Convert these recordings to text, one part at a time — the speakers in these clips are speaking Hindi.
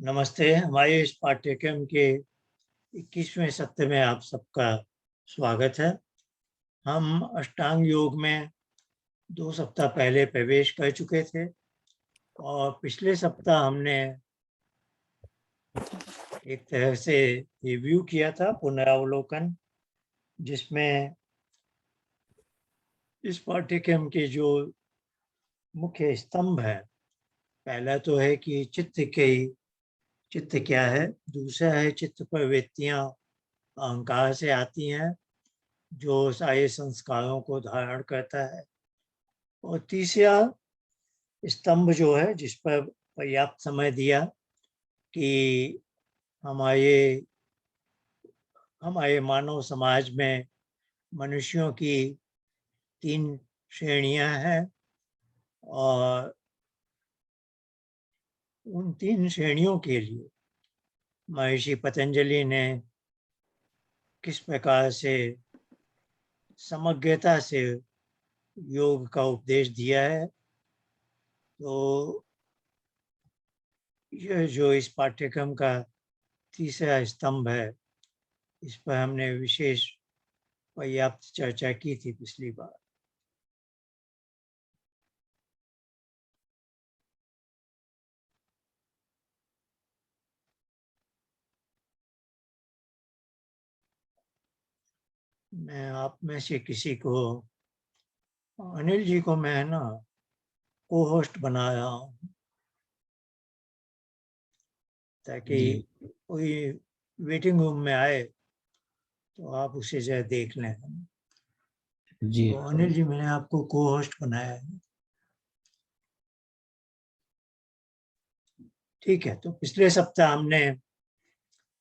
नमस्ते। हमारे इस पाठ्यक्रम के 21वें सत्र में आप सबका स्वागत है। हम अष्टांग योग में 2 सप्ताह पहले प्रवेश कर चुके थे और पिछले सप्ताह हमने एक तरह से रिव्यू किया था, पुनरावलोकन, जिसमें इस पाठ्यक्रम के जो मुख्य स्तंभ है, पहला तो है कि चित्त क्या है, दूसरा है चित्त प्रवृत्तियां अहंकार से आती हैं जो सारे संस्कारों को धारण करता है, और तीसरा स्तंभ जो है जिस पर पर्याप्त समय दिया कि हमारे हमारे मानव समाज में मनुष्यों की 3 श्रेणियां हैं और उन 3 श्रेणियों के लिए महर्षि पतंजलि ने किस प्रकार से समग्रता से योग का उपदेश दिया है। तो यह जो इस पाठ्यक्रम का तीसरा स्तंभ है, इस पर हमने विशेष पर्याप्त चर्चा की थी पिछली बार। मैं आप में से किसी को, अनिल जी को मैं ना को होस्ट बना रहा हूँ, ताकि जी कोई वेटिंग रूम में आए तो आप उसे जरा देख लें। जी तो अनिल जी, मैंने आपको को होस्ट बनाया है। ठीक है। तो पिछले सप्ताह हमने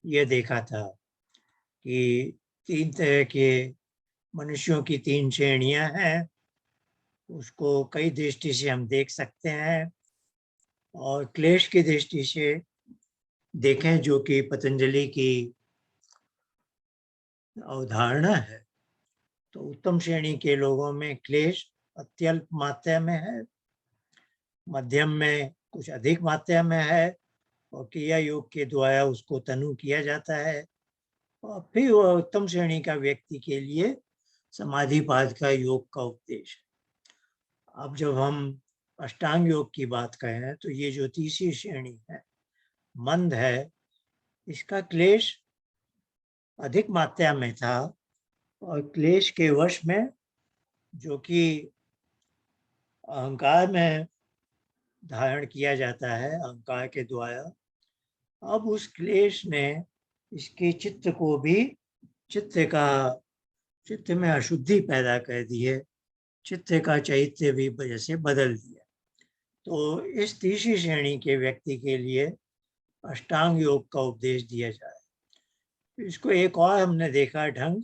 ये देखा था कि 3 तरह के मनुष्यों की 3 श्रेणियां हैं, उसको कई दृष्टि से हम देख सकते हैं। और क्लेश की दृष्टि से देखें, जो कि पतंजलि की अवधारणा है, तो उत्तम श्रेणी के लोगों में क्लेश अत्यल्प मात्रा में है, मध्यम में कुछ अधिक मात्रा में है, और क्रिया योग के द्वारा उसको तनु किया जाता है, और फिर वह उत्तम श्रेणी का व्यक्ति के लिए समाधिपाद का योग का उपदेश है। अब जब हम अष्टांग योग की बात करें तो ये जो तीसरी श्रेणी है, मंद है, इसका क्लेश अधिक मात्रा में था, और क्लेश के वश में, जो कि अहंकार में धारण किया जाता है अहंकार के द्वारा, अब उस क्लेश ने इसके चित्त को भी, चित्त में अशुद्धि पैदा कर दी है, चित्त का चैत्य भी जैसे बदल दिया। तो इस तीसरी श्रेणी के व्यक्ति के लिए अष्टांग योग का उपदेश दिया जाए। इसको एक और हमने देखा ढंग,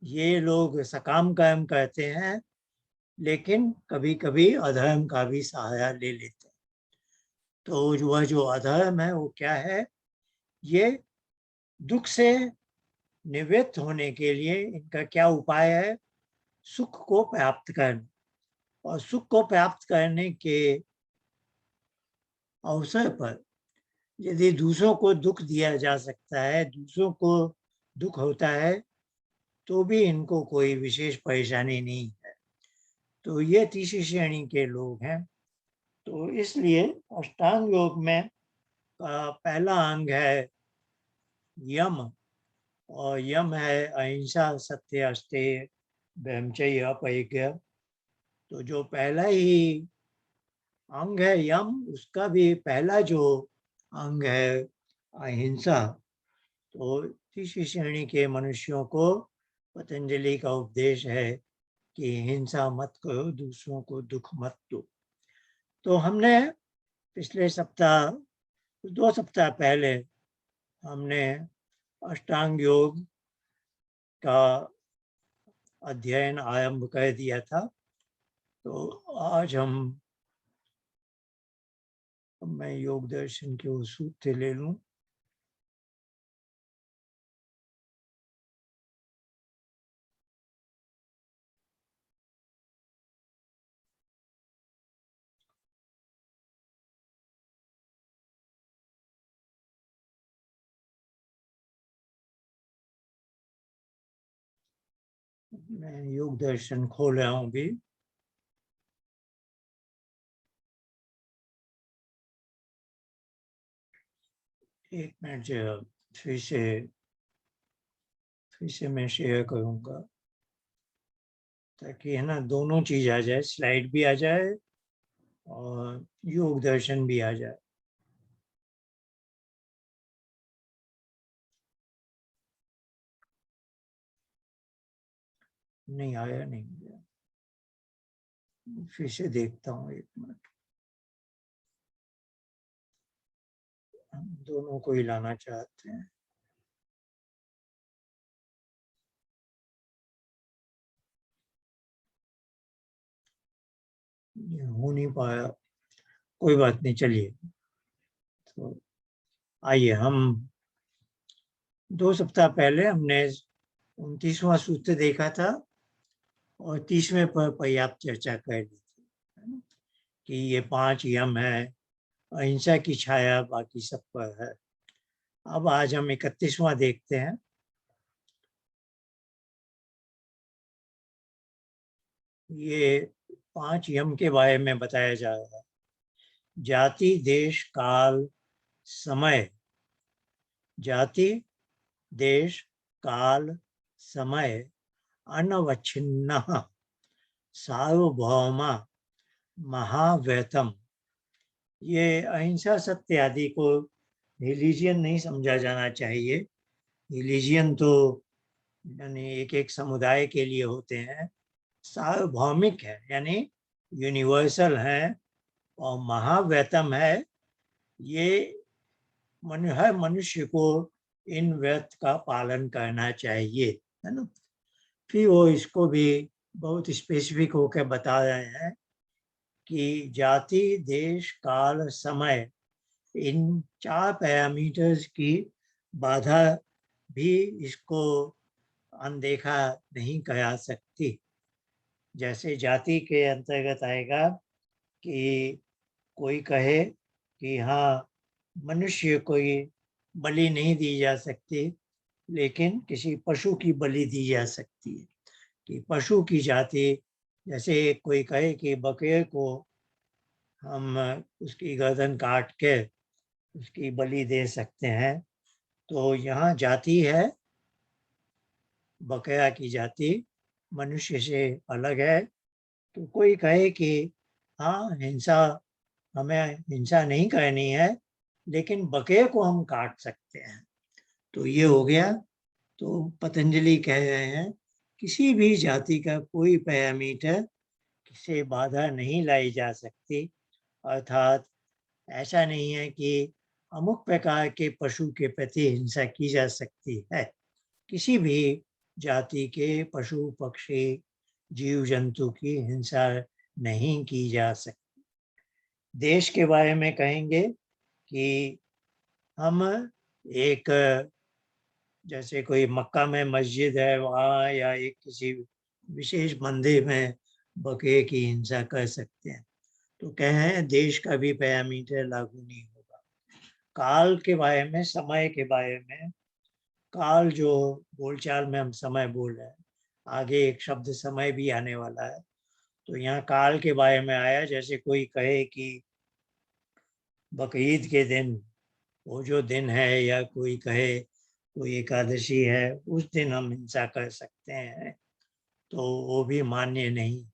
ये लोग सकाम कर्म करते हैं, लेकिन कभी कभी अधर्म का भी सहारा ले लेते हैं। तो वह जो अधर्म है वो क्या है, ये दुख से निवृत्त होने के लिए इनका क्या उपाय है, सुख को प्राप्त करना। और सुख को प्राप्त करने के अवसर पर यदि दूसरों को दुख दिया जा सकता है, दूसरों को दुख होता है, तो भी इनको कोई विशेष परेशानी नहीं है। तो ये तीसरी श्रेणी के लोग हैं। तो इसलिए अष्टांग योग में पहला अंग है यम, और यम है अहिंसा, सत्य, अस्तेय, ब्रह्मचर्य, अपरिग्रह। तो जो पहला ही अंग है यम, उसका भी पहला जो अंग है अहिंसा। तो तीसरी श्रेणी के मनुष्यों को पतंजलि का उपदेश है कि हिंसा मत करो, दूसरों को दुख मत दो। तो हमने पिछले सप्ताह, 2 सप्ताह पहले हमने अष्टांग योग का अध्ययन आरंभ कर दिया था। तो आज मैं योग दर्शन के वो सूत्र ले लूं। मैं योग दर्शन खोल रहा हूँ अभी। एक मिनट जो फिर से मैं शेयर करूँगा ताकि है ना दोनों चीज आ जाए, स्लाइड भी आ जाए और योग दर्शन भी आ जाए। नहीं आया, नहीं गया, फिर से देखता हूँ एक मिनट। हम दोनों को ही लाना चाहते हैं। ये हो नहीं पाया, कोई बात नहीं, चलिए। तो आइए, हम 2 सप्ताह पहले हमने 29वां सूत्र देखा था और 30वें पर पर्याप्त चर्चा कर ली थी, है ना? कि ये 5 यम है, अहिंसा की छाया बाकी सब पर है। अब आज हम 31वां देखते हैं। ये 5 यम के बारे में बताया जा रहा है। जाति, देश, काल, समय। जाति, देश, काल, समय, अनवच्छिन्न, सार्वभौम, महाव्यतम। ये अहिंसा, सत्य आदि को रिलीजियन नहीं समझा जाना चाहिए। रिलीजियन तो यानी एक एक समुदाय के लिए होते हैं। सार्वभौमिक है यानी यूनिवर्सल है, और महाव्यतम है, ये हर मनुष्य को इन व्रत का पालन करना चाहिए, है ना। फिर वो इसको भी बहुत स्पेसिफिक होकर बता रहे हैं कि जाति, देश, काल, समय, इन 4 पैरामीटर्स की बाधा भी इसको अनदेखा नहीं करा सकती। जैसे जाति के अंतर्गत आएगा कि कोई कहे कि हाँ, मनुष्य कोई बलि नहीं दी जा सकती, लेकिन किसी पशु की बलि दी जा सकती है। कि पशु की जाति, जैसे कोई कहे कि बकरे को हम उसकी गर्दन काट के उसकी बलि दे सकते हैं, तो यहाँ जाति है, बकरा की जाति मनुष्य से अलग है। तो कोई कहे कि हाँ, हिंसा, हमें हिंसा नहीं करनी है, लेकिन बकरे को हम काट सकते हैं, तो ये हो गया। तो पतंजलि कह रहे हैं किसी भी जाति का कोई पैरामीटर से बाधा नहीं लाई जा सकती। अर्थात ऐसा नहीं है कि अमुक प्रकार के पशु के प्रति हिंसा की जा सकती है। किसी भी जाति के पशु, पक्षी, जीव जंतु की हिंसा नहीं की जा सकती। देश के बारे में कहेंगे कि हम एक, जैसे कोई मक्का में मस्जिद है वहाँ, या एक किसी विशेष मंदिर में बकरे की हिंसा कर सकते हैं। तो कहें देश का भी पैरामीटर लागू नहीं होगा। काल के बारे में, समय के बारे में, काल जो बोलचाल में हम समय बोल रहे हैं, आगे एक शब्द समय भी आने वाला है, तो यहाँ काल के बारे में आया। जैसे कोई कहे कि बकरीद के दिन, वो जो दिन है, या कोई कहे कोई एकादशी है, उस दिन हम हिंसा कर सकते हैं, तो वो भी मान्य नहीं है।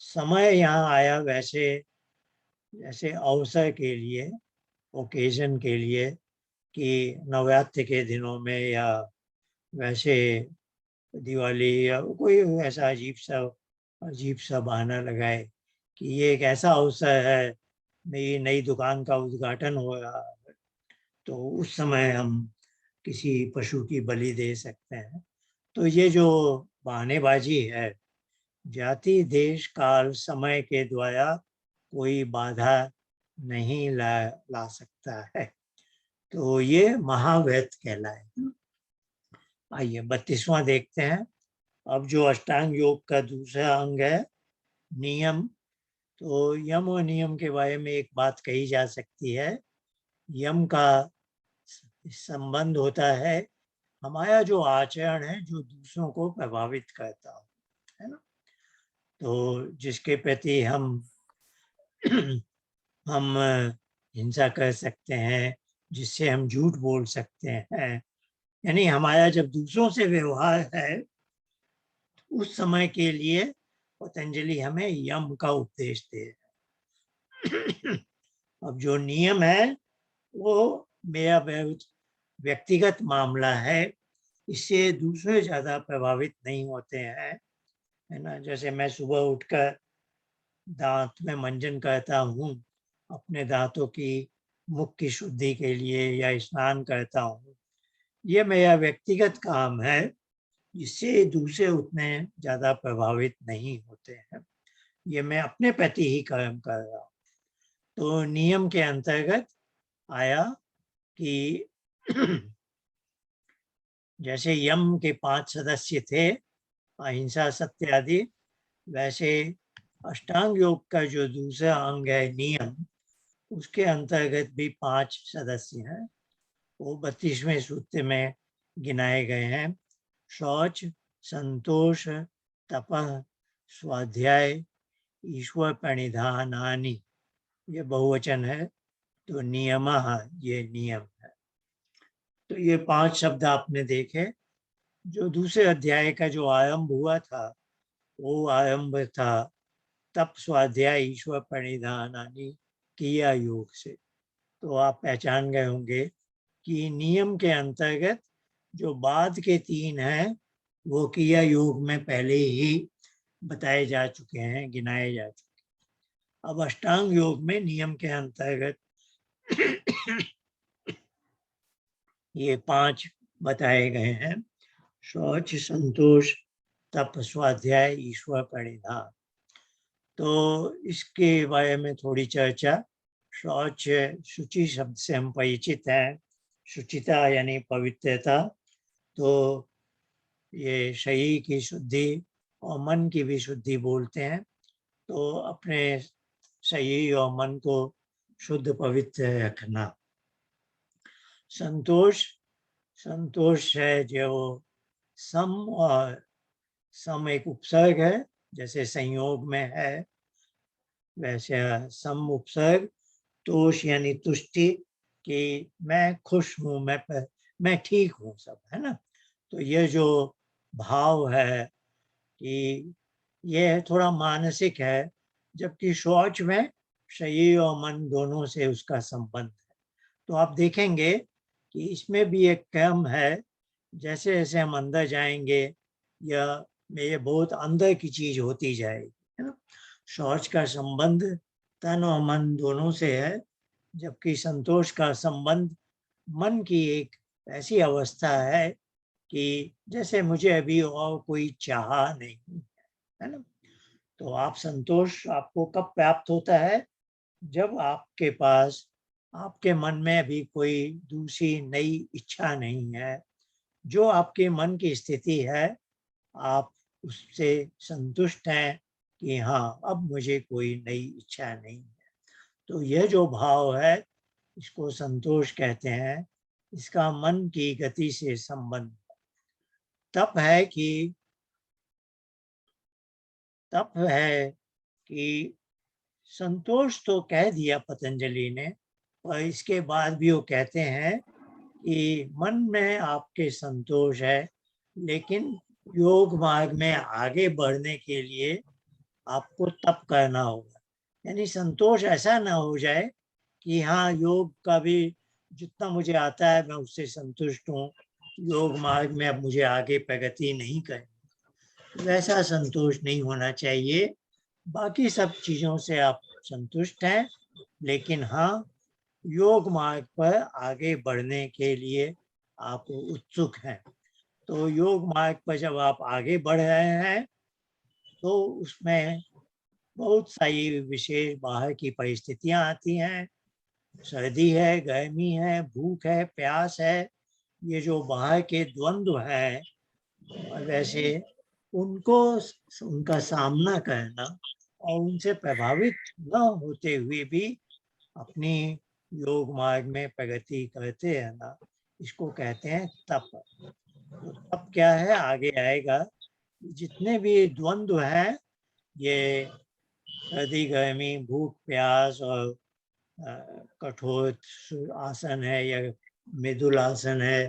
समय यहाँ आया वैसे, जैसे अवसर के लिए, ओकेजन के लिए, कि नवरात्र के दिनों में, या वैसे दिवाली, या कोई ऐसा अजीब सा बहाना लगाए कि ये एक ऐसा अवसर है, मेरी नई दुकान का उद्घाटन हो रहा है, तो उस समय हम किसी पशु की बलि दे सकते हैं। तो ये जो बहानेबाजी है, जाति, देश, काल, समय के द्वारा कोई बाधा नहीं ला सकता है। तो ये महाव्रत कहलाए। आइए 32वां देखते हैं। अब जो अष्टांग योग का दूसरा अंग है, नियम। तो यम और नियम के बारे में एक बात कही जा सकती है। यम का संबंध होता है हमारा जो आचरण है जो दूसरों को प्रभावित करता हो, है ना। तो जिसके प्रति हम हम हिंसा कर सकते हैं, जिससे हम झूठ बोल सकते हैं, यानी हमारा जब दूसरों से व्यवहार है, उस समय के लिए पतंजलि हमें यम का उपदेश दे रहे हैं। अब जो नियम है वो मेरा व्यक्तिगत मामला है, इससे दूसरे ज्यादा प्रभावित नहीं होते हैं, है ना। जैसे मैं सुबह उठकर दांत में मंजन करता हूँ अपने दांतों की मुख की शुद्धि के लिए, या स्नान करता हूँ, ये मेरा व्यक्तिगत काम है, जिससे दूसरे उतने ज्यादा प्रभावित नहीं होते हैं। ये मैं अपने प्रति ही कर्म कर रहा हूँ। तो नियम के अंतर्गत आया कि जैसे यम के 5 सदस्य थे, अहिंसा, सत्य आदि, वैसे अष्टांग योग का जो दूसरा अंग है नियम, उसके अंतर्गत भी 5 सदस्य हैं। वो 32वें सूत्र में गिनाए गए हैं। शौच, संतोष, तपः, स्वाध्याय, ईश्वर प्रणिधानानि, ये बहुवचन है। तो नियमः, ये नियम है। तो ये 5 शब्द आपने देखे। जो दूसरे अध्याय का जो आरंभ हुआ था, वो आरंभ था तप, स्वाध्याय, ईश्वर प्रणिधानानि, क्रिया योग से। तो आप पहचान गए होंगे कि नियम के अंतर्गत जो बाद के 3 हैं, वो क्रिया योग में पहले ही बताए जा चुके हैं, गिनाए जा चुके हैं। अब अष्टांग योग में नियम के अंतर्गत ये 5 बताए गए हैं। शौच, संतोष, तप, स्वाध्याय, ईश्वर प्रणिधान। तो इसके बारे में थोड़ी चर्चा। शौच, शुचि शब्द से हम परिचित हैं। शुचिता यानी पवित्रता। तो ये शरीर की शुद्धि और मन की भी शुद्धि बोलते हैं। तो अपने शरीर और मन को शुद्ध पवित्र रखना। संतोष, संतोष है जो सम, और सम एक उपसर्ग है, जैसे संयोग में है वैसे सम उपसर्ग। तोष यानी तुष्टि, कि मैं खुश हूँ, मैं ठीक हूँ सब, है ना। तो ये जो भाव है कि ये थोड़ा मानसिक है, जबकि शौच में शरीर और मन दोनों से उसका संबंध है। तो आप देखेंगे कि इसमें भी एक क्रम है। जैसे जैसे हम अंदर जाएंगे, या ये बहुत अंदर की चीज होती जाएगी, है ना। शौच का संबंध तन और मन दोनों से है, जबकि संतोष का संबंध मन की एक ऐसी अवस्था है कि जैसे मुझे अभी और कोई चाह नहीं, है ना। तो आप संतोष आपको कब प्राप्त होता है? जब आपके पास, आपके मन में अभी कोई दूसरी नई इच्छा नहीं है। जो आपके मन की स्थिति है, आप उससे संतुष्ट हैं कि हाँ, अब मुझे कोई नई इच्छा नहीं है। तो यह जो भाव है, इसको संतोष कहते हैं। इसका मन की गति से संबंध। तप है कि तप है कि संतोष तो कह दिया पतंजलि ने, और इसके बाद भी वो कहते हैं कि मन में आपके संतोष है, लेकिन योग मार्ग में आगे बढ़ने के लिए आपको तप करना होगा। यानी संतोष ऐसा ना हो जाए कि हाँ, योग का भी जितना मुझे आता है मैं उससे संतुष्ट हूँ, योग मार्ग में अब मुझे आगे प्रगति नहीं करनी, वैसा संतोष नहीं होना चाहिए। बाकी सब चीजों से आप संतुष्ट हैं, लेकिन हाँ, योग मार्ग पर आगे बढ़ने के लिए आप उत्सुक हैं। तो योग मार्ग पर जब आप आगे बढ़ रहे हैं, तो उसमें बहुत सारी विशेष बाहर की परिस्थितियां आती हैं। सर्दी है, गर्मी है, भूख है, प्यास है, ये जो बाहर के द्वंद्व हैं, वैसे उनको, उनका सामना करना और उनसे प्रभावित न होते हुए भी अपनी योग मार्ग में प्रगति करते रहना, इसको कहते हैं तप। तो तब क्या है, आगे आएगा, जितने भी द्वंद्व हैं, ये सर्दी गर्मी, भूख प्यास और कठोर आसन है या मृदुल आसन है,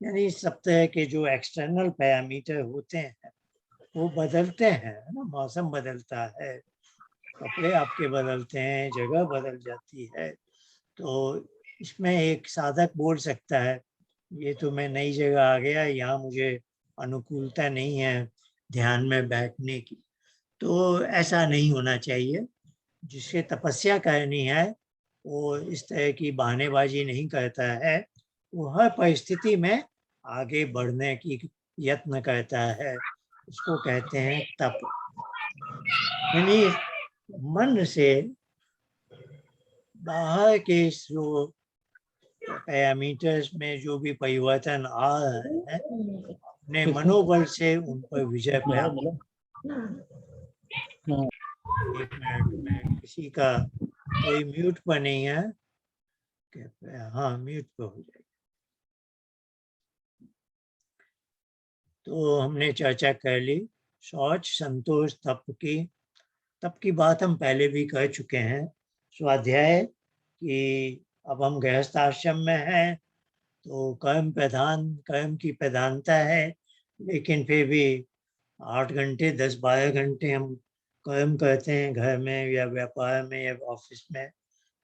यानी सब तरह के जो एक्सटर्नल पैरामीटर होते हैं वो बदलते हैं, है ना। मौसम बदलता है, कपड़े आपके बदलते हैं, जगह बदल जाती है। तो इसमें एक साधक बोल सकता है, ये तो मैं नई जगह आ गया, यहाँ मुझे अनुकूलता नहीं है ध्यान में बैठने की। तो ऐसा नहीं होना चाहिए। जिसे तपस्या करनी है वो इस तरह की बहानेबाजी नहीं करता है, वो हर परिस्थिति में आगे बढ़ने की यत्न करता है। उसको कहते हैं तप। यानी मन से बाहर के जो पैरामीटर्स में जो भी परिवर्तन आ रहे हैं, अपने मनोबल से उन पर विजय प्राप्त। एक मिनट में, किसी का कोई म्यूट पर नहीं है, हाँ म्यूट पर हो जाएगा। तो हमने चर्चा कर ली शौच, संतोष, तप की बात हम पहले भी कर चुके हैं। स्वाध्याय कि अब हम गृहस्थ आश्रम में हैं तो कर्म की प्रधानता है, लेकिन फिर भी 8 घंटे 10-12 घंटे हम कर्म करते हैं घर में या व्यापार में या ऑफिस में,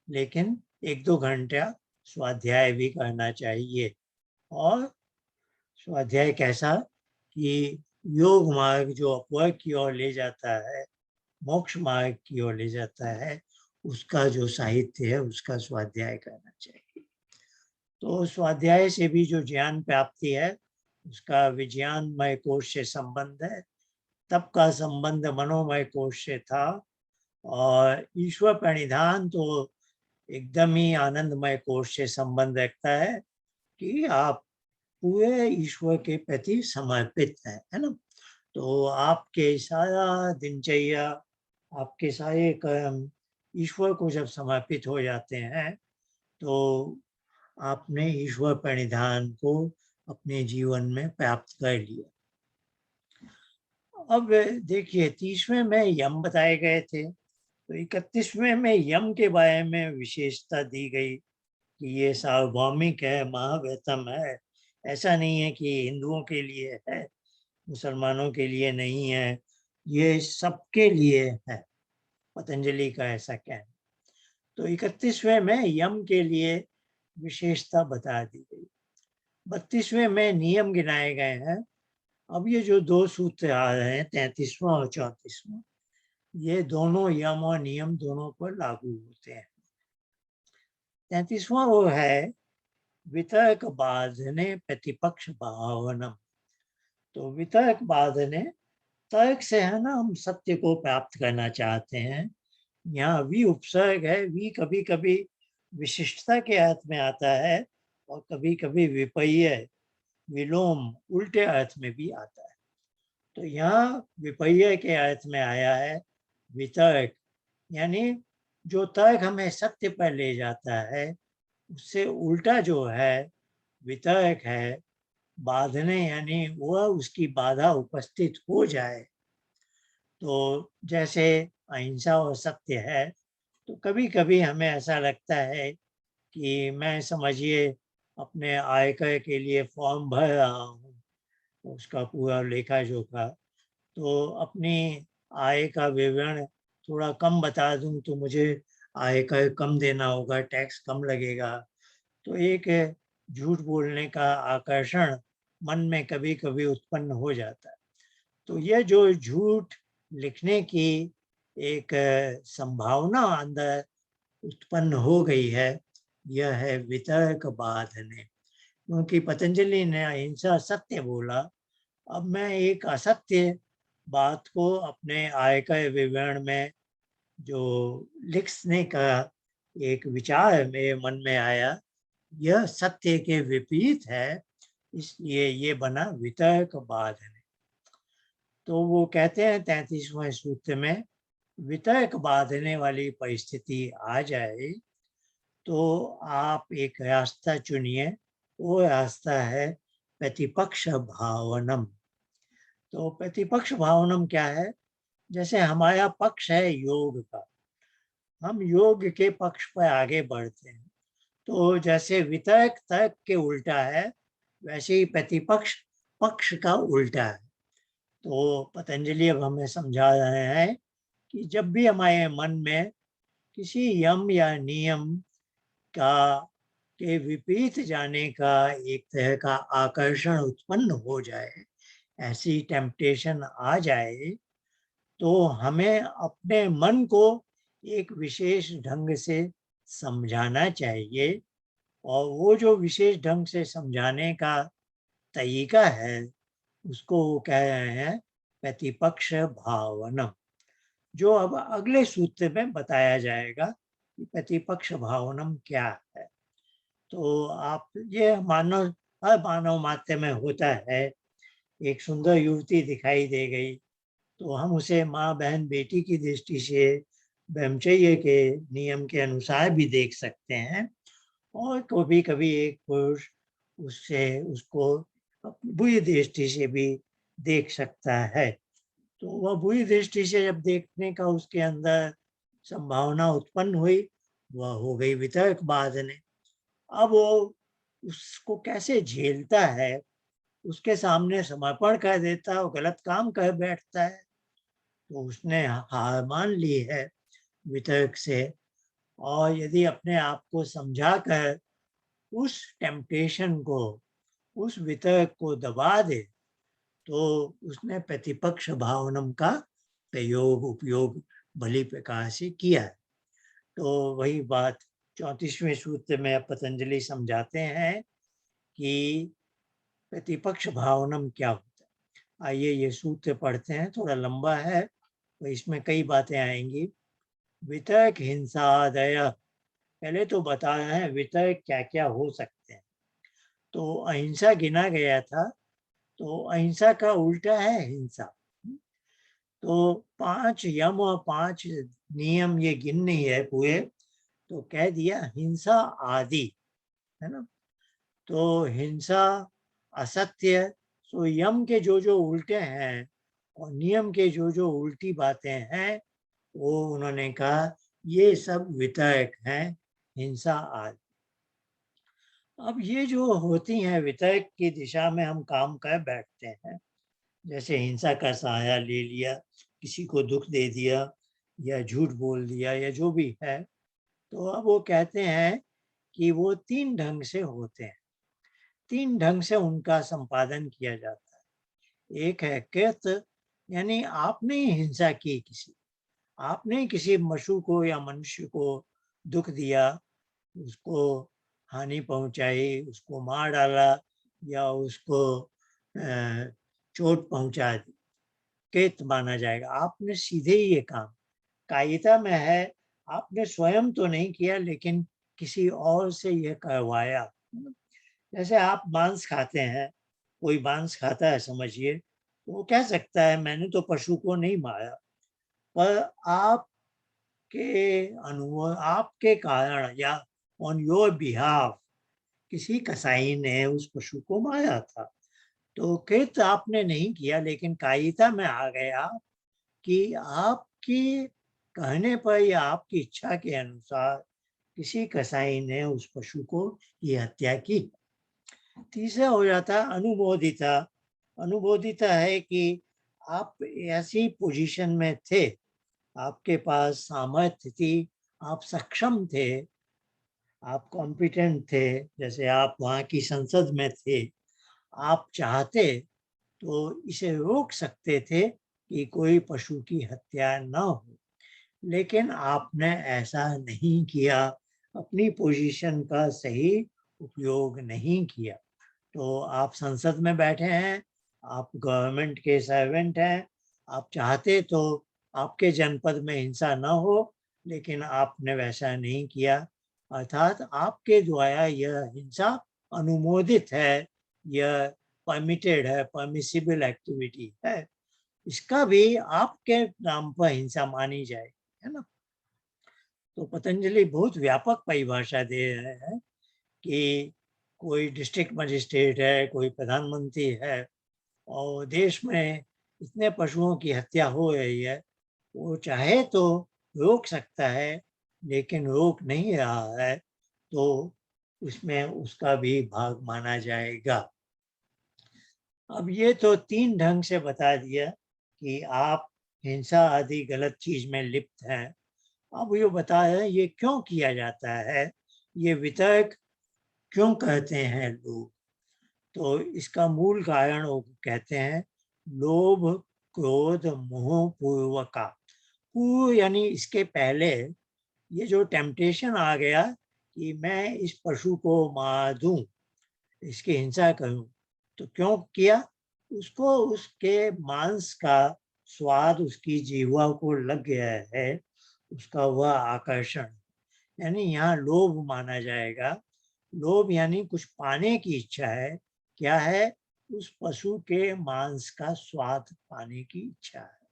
लेकिन 1-2 घंटा स्वाध्याय भी करना चाहिए। और स्वाध्याय कैसा कि योग मार्ग जो अपवर्ग की ओर ले जाता है, मोक्ष मार्ग की ओर ले जाता है, उसका जो साहित्य है उसका स्वाध्याय करना चाहिए। तो स्वाध्याय से भी जो ज्ञान प्राप्ति है उसका विज्ञानमय कोश से संबंध है। तब का संबंध मनोमय कोश से था, और ईश्वर प्रणिधान तो एकदम ही आनंदमय कोश से संबंध रखता है कि आप पूरे ईश्वर के प्रति समर्पित है ना। तो आपके सारा दिनचर्या, आपके सारे कर्म ईश्वर को जब समर्पित हो जाते हैं तो आपने ईश्वर प्रणिधान को अपने जीवन में प्राप्त कर लिया। अब देखिए 30वें में यम बताए गए थे, तो 31वें में यम के बारे में विशेषता दी गई कि ये सार्वभौमिक है, महाव्रतम है। ऐसा नहीं है कि हिंदुओं के लिए है, मुसलमानों के लिए नहीं है, ये सबके लिए है, पतंजलि का ऐसा कहना। तो 31वें में यम के लिए विशेषता बता दी गई। 32वें में नियम गिनाए गए हैं। अब ये जो 2 सूत्र आ रहे हैं, 33वां और 34वां, ये दोनों यम और नियम दोनों पर लागू होते हैं। 33वां वो है वितर्क बाधने प्रतिपक्ष भावनम। तो वितर्क बाधने, तर्क से है ना हम सत्य को प्राप्त करना चाहते हैं। यहाँ वी उपसर्ग है, वी कभी कभी विशिष्टता के अर्थ में आता है और कभी कभी विपर्य, विलोम, उल्टे अर्थ में भी आता है। तो यहाँ विपर्य के अर्थ में आया है वितर्क, यानी जो तर्क हमें सत्य पर ले जाता है उससे उल्टा जो है वितर्क है। बाधने यानी वह उसकी बाधा उपस्थित हो जाए। तो जैसे अहिंसा और सत्य है, तो कभी कभी हमें ऐसा लगता है कि मैं समझिए अपने आयकर के लिए फॉर्म भर रहा हूँ, उसका पूरा लेखा जोखा, तो अपनी आय का विवरण थोड़ा कम बता दूं तो मुझे आयकर कम देना होगा, टैक्स कम लगेगा। तो एक झूठ बोलने का आकर्षण मन में कभी कभी उत्पन्न हो जाता है। तो यह जो झूठ लिखने की एक संभावना अंदर उत्पन्न हो गई है, यह है वितर्क बाधने। क्योंकि पतंजलि ने अहिंसा सत्य बोला, अब मैं एक असत्य बात को अपने आयकर विवरण में जो लिखने का एक विचार मेरे मन में आया, यह सत्य के विपरीत है, इसलिए ये बना वितर्क बाधने। तो वो कहते हैं 33वें सूत्र में, वितर्क बाधने वाली परिस्थिति आ जाए तो आप एक रास्ता चुनिए। वो रास्ता है प्रतिपक्ष भावनम। तो प्रतिपक्ष भावनम क्या है? जैसे हमारा पक्ष है योग का, हम योग के पक्ष पर आगे बढ़ते हैं। तो जैसे वितर्क तर्क के उल्टा है, वैसे ही प्रतिपक्ष पक्ष का उल्टा है। तो पतंजलि अब हमें समझा रहे हैं कि जब भी हमारे मन में किसी यम या नियम का के विपरीत जाने का एक तरह का आकर्षण उत्पन्न हो जाए, ऐसी टेम्पटेशन आ जाए, तो हमें अपने मन को एक विशेष ढंग से समझाना चाहिए। और वो जो विशेष ढंग से समझाने का तरीका है, उसको वो कह रहे हैं प्रतिपक्ष भावनम, जो अब अगले सूत्र में बताया जाएगा कि प्रतिपक्ष भावनम क्या है। तो आप ये मानव, हर मानव मात्र में होता है। एक सुंदर युवती दिखाई दे गई तो हम उसे माँ बहन बेटी की दृष्टि से ब्रह्मचर्य के नियम के अनुसार भी देख सकते हैं, और कभी कभी एक पुरुष उससे उसको बुरी दृष्टि से भी देख सकता है। तो वह बुरी दृष्टि से जब देखने का उसके अंदर संभावना उत्पन्न हुई, वह हो गई वितर्कवाद ने। अब वो उसको कैसे झेलता है, उसके सामने समर्पण कर देता है और गलत काम कर बैठता है। तो उसने हार मान ली है वितर्क से, और यदि अपने आप को समझा कर उस टेम्पटेशन को, उस वितर्क को दबा दे, तो उसने प्रतिपक्ष भावनम का प्रयोग उपयोग भली प्रकार से किया है। तो वही बात 34वें सूत्र में पतंजलि समझाते हैं कि प्रतिपक्ष भावनम क्या होता है। आइए ये सूत्र पढ़ते हैं, थोड़ा लंबा है तो इसमें कई बातें आएंगी। वितर्क हिंसादय, पहले तो बता रहे हैं वितर्क क्या क्या हो सकते हैं। तो अहिंसा गिना गया था, तो अहिंसा का उल्टा है हिंसा। तो 5 यम और 5 नियम ये गिन नहीं है पूरे, तो कह दिया हिंसा आदि, है ना। तो हिंसा, असत्य, तो यम के जो जो उल्टे हैं और नियम के जो जो उल्टी बातें हैं, वो उन्होंने कहा ये सब वितर्क हैं, हिंसा आदि। अब ये जो होती हैं वितर्क की दिशा में हम काम कर बैठते हैं, जैसे हिंसा का सहारा ले लिया, किसी को दुख दे दिया या झूठ बोल दिया या जो भी है, तो अब वो कहते हैं कि वो 3 ढंग से होते हैं, 3 ढंग से उनका संपादन किया जाता है। एक है कृत, यानी आपने ही हिंसा की, आपने किसी पशु को या मनुष्य को दुख दिया, उसको हानि पहुंचाई, उसको मार डाला या उसको चोट पहुंचा दी, कृत माना जाएगा। आपने सीधे ही ये काम, कायिता में है, आपने स्वयं तो नहीं किया लेकिन किसी और से यह करवाया। जैसे आप मांस खाते हैं, कोई मांस खाता है समझिए, तो वो कह सकता है मैंने तो पशु को नहीं मारा, पर आपके अनुभव, आपके कारण या ऑन योर बिहाफ किसी कसाई ने उस पशु को मारा था। तो कृत आपने नहीं किया, लेकिन कायिता में आ गया कि आपकी कहने पर या आपकी इच्छा के अनुसार किसी कसाई ने उस पशु को ये हत्या की। तीसरा हो जाता है अनुमोदिता। अनुमोदिता है कि आप ऐसी पोजीशन में थे, आपके पास सामर्थ्य थी, आप सक्षम थे, आप कॉम्पिटेंट थे, जैसे आप वहाँ की संसद में थे, आप चाहते तो इसे रोक सकते थे कि कोई पशु की हत्या न हो, लेकिन आपने ऐसा नहीं किया, अपनी पोजीशन का सही उपयोग नहीं किया। तो आप संसद में बैठे हैं, आप गवर्नमेंट के सर्वेंट हैं, आप चाहते तो आपके जनपद में हिंसा न हो, लेकिन आपने वैसा नहीं किया, अर्थात आपके द्वारा यह हिंसा अनुमोदित है, यह परमिटेड है, परमिसिबल एक्टिविटी है, इसका भी आपके नाम पर हिंसा मानी जाएगी, है ना। तो पतंजलि बहुत व्यापक परिभाषा दे रहे हैं कि कोई डिस्ट्रिक्ट मजिस्ट्रेट है, कोई प्रधानमंत्री है, और देश में इतने पशुओं की हत्या हो रही है, वो चाहे तो रोक सकता है, लेकिन रोक नहीं रहा है, तो उसमें उसका भी भाग माना जाएगा। अब ये तो 3 ढंग से बता दिया कि आप हिंसा आदि गलत चीज में लिप्त हैं। अब ये बताया ये क्यों किया जाता है, ये वितर्क क्यों कहते हैं लोग। तो इसका मूल कारण वो कहते हैं लोभ, क्रोध, मोह पूर्वका। पूर्व यानी इसके पहले ये जो टेम्पटेशन आ गया कि मैं इस पशु को मार दूं, इसकी हिंसा करूं, तो क्यों किया? उसको उसके मांस का स्वाद उसकी जीवा को लग गया है, उसका वह आकर्षण, यानी यहाँ लोभ माना जाएगा। लोभ यानी कुछ पाने की इच्छा है। क्या है? उस पशु के मांस का स्वाद पाने की इच्छा है।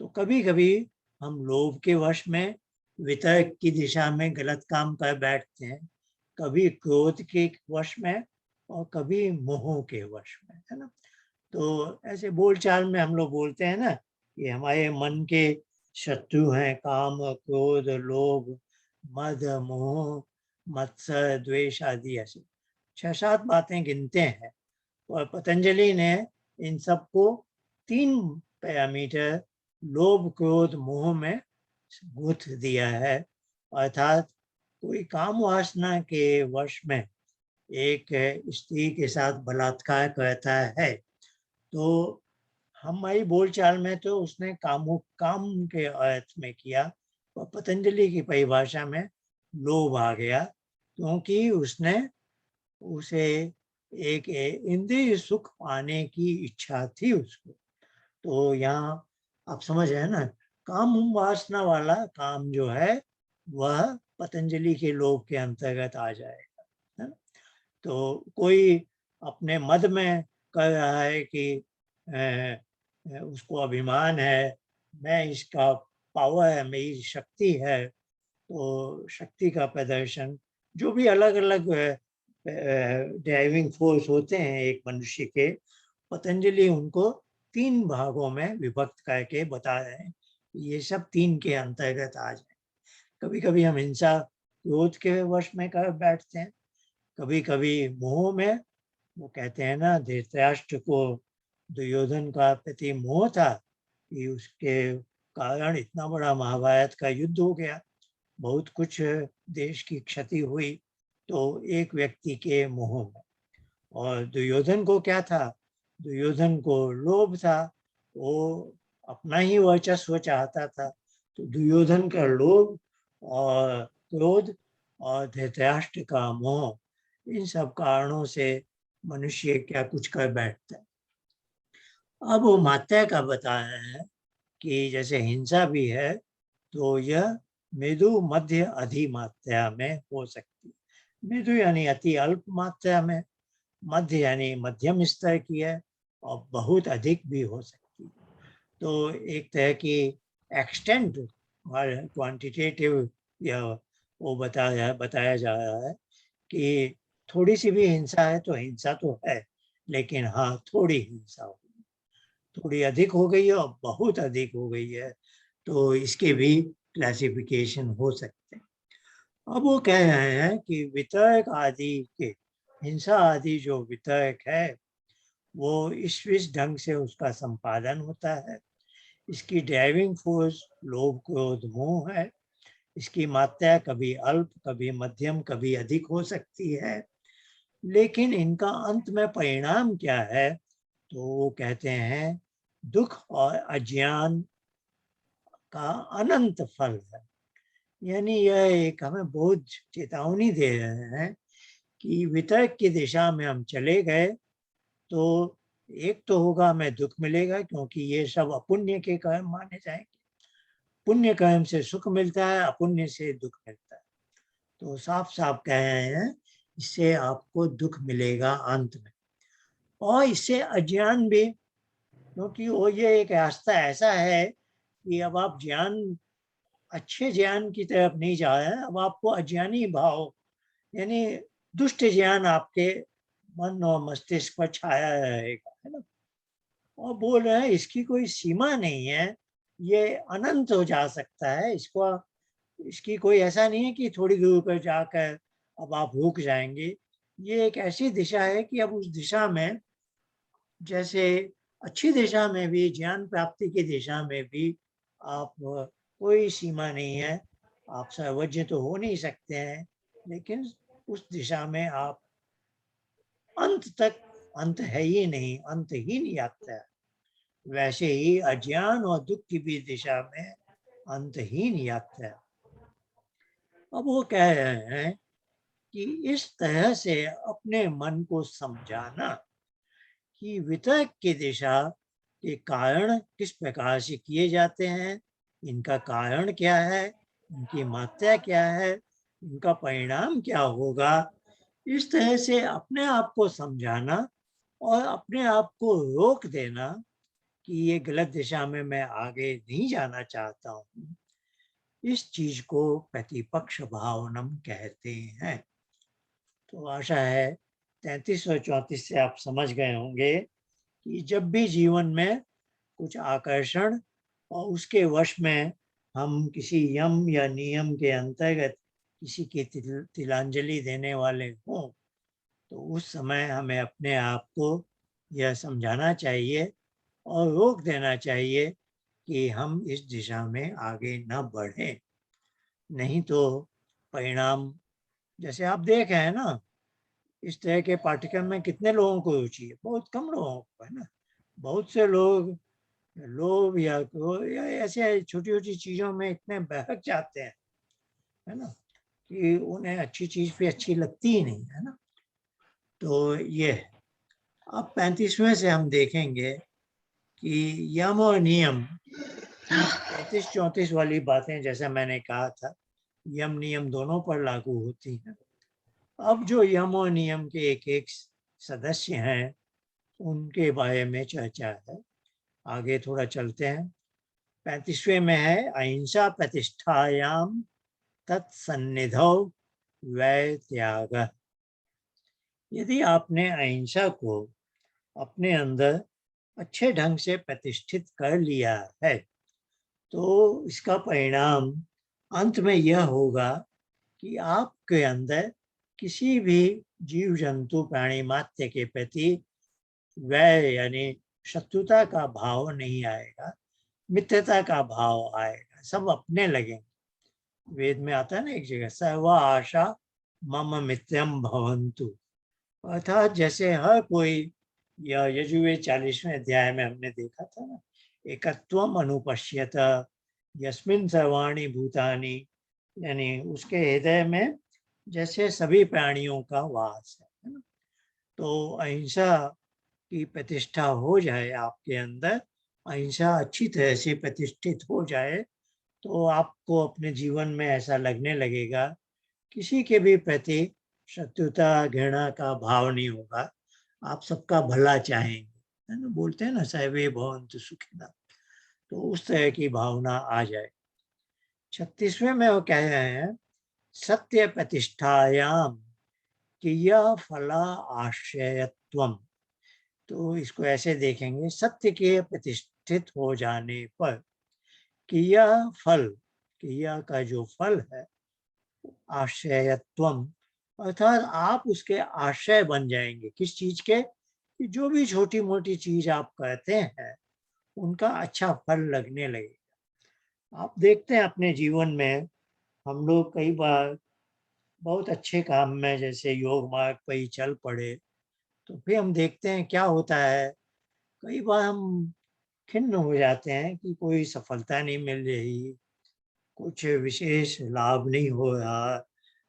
तो कभी कभी हम लोभ के वश में वितर्क की दिशा में गलत काम कर बैठते हैं, कभी क्रोध के वश में, और कभी मोह के वश में, है ना। तो ऐसे बोलचाल में हम लोग बोलते हैं ना कि हमारे मन के शत्रु हैं काम, क्रोध, लोभ, मद, मोह, मत्सर, द्वेष आदि। ऐसे 6-7 बातें गिनते हैं, और पतंजलि ने इन सबको 3 पैरामीटर लोभ, क्रोध, मोह में गूंथ दिया है। अर्थात कोई काम वासना के वश में एक स्त्री के साथ बलात्कार करता है, तो हमारी बोलचाल में तो उसने काम के अर्थ में किया, और पतंजलि की परिभाषा में लोभ आ गया, क्योंकि उसने उसे एक इंद्रिय सुख पाने की इच्छा थी उसको। तो यहाँ आप समझ रहे हैं ना, काम वासना वाला काम जो है वह पतंजलि के लोभ के अंतर्गत आ जाएगा, है ना। तो कोई अपने मद में कह रहा है कि उसको अभिमान है, मैं इसका पावर है, मेरी शक्ति है, तो शक्ति का प्रदर्शन, जो भी अलग अलग ड्राइविंग फोर्स होते हैं एक मनुष्य के, पतंजलि उनको 3 भागों में विभक्त करके बता रहे हैं, ये सब 3 के अंतर्गत आ जाए। कभी कभी हम हिंसा क्रोध के वश में कर बैठते हैं, कभी कभी मोह में। वो कहते हैं ना, धृतराष्ट्र को दुर्योधन का प्रति मोह था कि उसके कारण इतना बड़ा महाभारत का युद्ध हो गया, बहुत कुछ देश की क्षति हुई, तो एक व्यक्ति के मोह में। और दुर्योधन को क्या था? दुर्योधन को लोभ था, वो अपना ही वर्चस्व चाहता था। तो दुर्योधन का लोभ और क्रोध और धृतराष्ट्र का मोह, इन सब कारणों से मनुष्य क्या कुछ कर बैठता है। अब वो मात्रा का बताया है कि जैसे हिंसा भी है, तो यह मृदु, मध्य, अधि मात्रा में हो सकती है। मृदु यानी अति अल्प मात्रा में, मध्य यानी मध्यम स्तर की है, और बहुत अधिक भी हो सकती है। तो एक तरह की एक्सटेंट और क्वांटिटेटिव या वो बताया जा रहा है कि थोड़ी सी भी हिंसा है तो हिंसा तो है, लेकिन हाँ थोड़ी हिंसा हो, थोड़ी अधिक हो गई है और बहुत अधिक हो गई है, तो इसके भी क्लासिफिकेशन हो सकते हैं। अब वो कह रहे हैं कि वितर्क आदि के, हिंसा आदि जो वितर्क है, वो इस ढंग से उसका संपादन होता है। इसकी ड्राइविंग फोर्स लोभ, क्रोध, मोह है। इसकी मात्रा कभी अल्प, कभी मध्यम, कभी अधिक हो सकती है, लेकिन इनका अंत में परिणाम क्या है? तो वो कहते हैं दुख और अज्ञान का अनंत फल है। यानी यह एक हमें बहुत चेतावनी दे रहे हैं कि वितर्क की दिशा में हम चले गए तो एक तो होगा हमें दुख मिलेगा, क्योंकि ये सब अपुण्य के कर्म माने जाएंगे। पुण्य कर्म से सुख मिलता है, अपुण्य से दुख मिलता है। तो साफ साफ कह रहे हैं इससे आपको दुख मिलेगा अंत में, और इससे अज्ञान भी, क्योंकि वो ये एक रास्ता ऐसा है कि अब आप अच्छे ज्ञान की तरफ नहीं जा रहे हैं, अब आपको अज्ञानी भाव, यानी दुष्ट ज्ञान आपके मन और मस्तिष्क पर छाया रहेगा, है ना। और बोल रहे हैं इसकी कोई सीमा नहीं है, ये अनंत हो जा सकता है, इसको इसकी कोई ऐसा नहीं है कि थोड़ी दूर पर जाकर अब आप रुक जाएंगे। ये एक ऐसी दिशा है कि अब उस दिशा में, जैसे अच्छी दिशा में भी, ज्ञान प्राप्ति की दिशा में भी आप कोई सीमा नहीं है, आप सर्वज्ञ तो हो नहीं सकते हैं, लेकिन उस दिशा में आप अंत तक, अंत है ही नहीं, अंतहीन यात्रा है। वैसे ही अज्ञान और दुख की भी दिशा में अंतहीन यात्रा है। अब वो कह रहे हैं कि इस तरह से अपने मन को समझाना कि वितर्क की दिशा के कारण किस प्रकार से किए जाते हैं, इनका कारण क्या है, इनकी मात्रा क्या है, इनका परिणाम क्या होगा, इस तरह से अपने आप को समझाना और अपने आप को रोक देना कि ये गलत दिशा में मैं आगे नहीं जाना चाहता हूँ, इस चीज को प्रतिपक्ष भावनम कहते हैं। तो आशा है 33 और 34 से आप समझ गए होंगे कि जब भी जीवन में कुछ आकर्षण और उसके वश में हम किसी यम या नियम के अंतर्गत किसी की तिलांजलि देने वाले हों, तो उस समय हमें अपने आप को यह समझाना चाहिए और रोक देना चाहिए कि हम इस दिशा में आगे न बढ़ें। नहीं तो परिणाम, जैसे आप देख रहे हैं ना, इस तरह के पाठ्यक्रम में कितने लोगों को रुचि है, बहुत कम लोगों को, है ना। बहुत से लोग लोभ या क्रोध या ऐसे छोटी छोटी चीजों में इतने बहक जाते हैं, है ना, कि उन्हें अच्छी चीज भी अच्छी लगती ही नहीं, है ना। तो ये अब 35वें से हम देखेंगे कि यम और नियम की 33-34 वाली बातें, जैसा मैंने कहा था, यम नियम दोनों पर लागू होती हैं। अब जो यम और नियम के एक एक सदस्य हैं, उनके बारे में चर्चा है। आगे थोड़ा चलते हैं। 35वें में है अहिंसा प्रतिष्ठायाम तत्सन्निधौ वै त्याग। यदि आपने अहिंसा को अपने अंदर अच्छे ढंग से प्रतिष्ठित कर लिया है, तो इसका परिणाम अंत में यह होगा कि आपके अंदर किसी भी जीव जंतु प्राणी मात्र के प्रति वैर यानी शत्रुता का भाव नहीं आएगा, मित्रता का भाव आएगा, सब अपने लगेंगे। वेद में आता है ना एक जगह, सर्व आशा मम मित्रम भवन्तु, अर्थात जैसे हर कोई, या यजुर्वेद 40वें अध्याय में हमने देखा था ना, एकत्वम अनुपश्यत यस्मिन् सर्वाणि भूतानि, यानी उसके हृदय में जैसे सभी प्राणियों का वास है ना। तो अहिंसा की प्रतिष्ठा हो जाए आपके अंदर, अहिंसा अच्छी तरह से प्रतिष्ठित हो जाए, तो आपको अपने जीवन में ऐसा लगने लगेगा किसी के भी प्रति शत्रुता घृणा का भाव नहीं होगा, आप सबका भला चाहेंगे, है ना। बोलते हैं ना सर्वे भवन्तु सुखिनः, तो उस तरह की भावना आ जाए। 36वें में वो कह रहे हैं सत्य प्रतिष्ठायाम क्रिया फला आश्रयत्वम। तो इसको ऐसे देखेंगे, सत्य के प्रतिष्ठित हो जाने पर क्रिया फल, क्रिया का जो फल है, आश्रयत्वम, अर्थात आप उसके आश्रय बन जाएंगे। किस चीज के? कि जो भी छोटी मोटी चीज आप करते हैं, उनका अच्छा फल लगने लगेगा। आप देखते हैं अपने जीवन में, हम लोग कई बार बहुत अच्छे काम में, जैसे योग मार्ग पर ही चल पड़े, तो फिर हम देखते हैं क्या होता है, कई बार हम खिन्न हो जाते हैं कि कोई सफलता नहीं मिल रही, कुछ विशेष लाभ नहीं हो रहा,